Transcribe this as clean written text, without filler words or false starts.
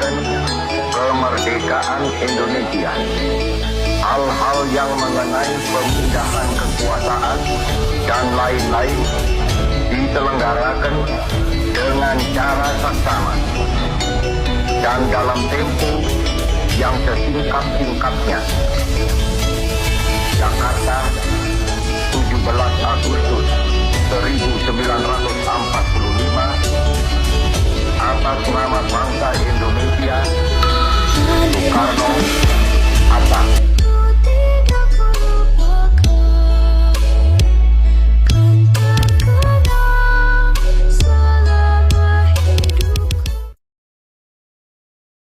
merayakan kemerdekaan Indonesia. Hal-hal yang mengenai pemindahan kekuasaan dan lain-lain diselenggarakan dengan cara saksama dan dalam tempo yang sesingkat-singkatnya. Jakarta, 17 Agustus 1945, atas nama bangsa Indonesia, Soekarno, Hatta.